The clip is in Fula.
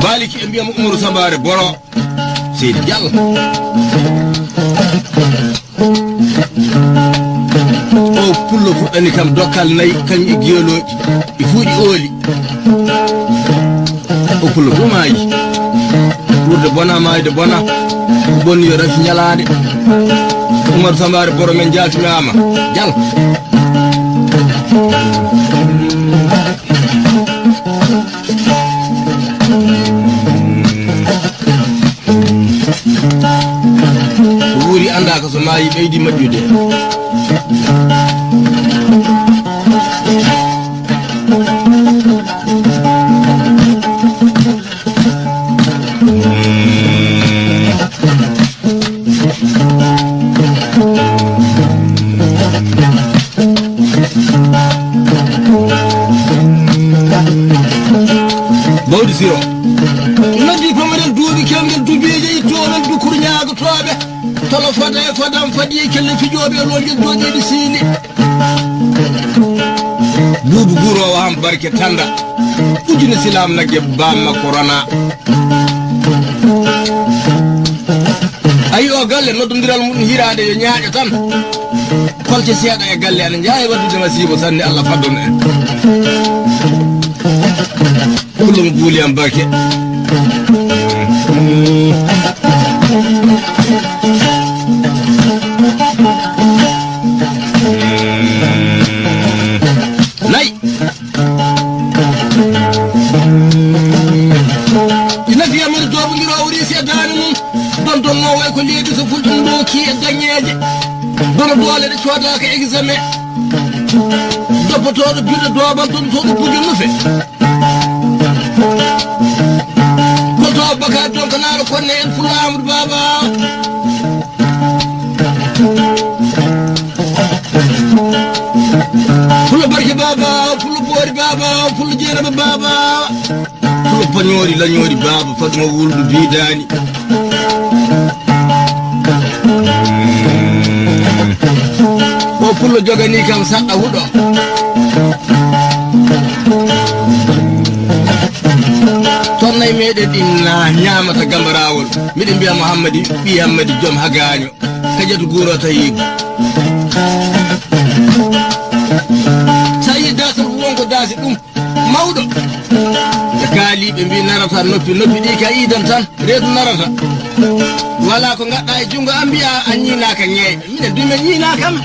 baliki e mbiyam Umaru Sambare Boro Seydi Diallo o pullo fuɗɗani kam dokkal nayi kañum e giyoloji e fuuɗi ooli o pullo fof maayi wurde bona maayde bona bonni yo rafi ñalade Umaru Sambare Boro men jaltinama Diallo wuri anda ko so maayi ɓeydi majjude Bawdi Siro noddi pamaren duuɓi kemɗen duuɓeji ittoɗon dukur ñagotoɓe tolo fada e fadam faɗi e kelle fijoɓe e lolguel doƴeɗi siini buubu guurowo ham barke tanda ujune silam nagge bamma korona ayi o galle noddodiral mum hirade yo ñaaƴo tan kolte seeɗa e galle ane jaawi waddude masibo sanne Allah faddon en kullum guuli am barke nayi ina fiya mede doɓodiro o resi e dane mum don donno way ko leydi so fulɗum doki e dañeje dono doole ɗe coodaka examen doppotoɗo juɗe doɓal doɗotoɗo bujo nufe kolto Bakar donc naaro konne en fulla Amadou Baba fulla barke Baba fulla boori Baba fulla Jeynaba Baba fulla pañoori lañoori Baba faduma wuldu bidani o fulla jogani kam saɗɗa huɗo tonnay meɗen ɗinna ñamata gambarawol miɗen mbiya Mouhammadi ɓi Hammadi joom hagaño kajatu guuro tayibu sa yi dasol wonko daasi ɗum mawɗo e kaaliɓe mbi narata noppi ɗi ka idan tan reedu narata wala ko gaɗɗa e jungo an mbiya a ñinaka ñeeƴe minen dumen ñinakam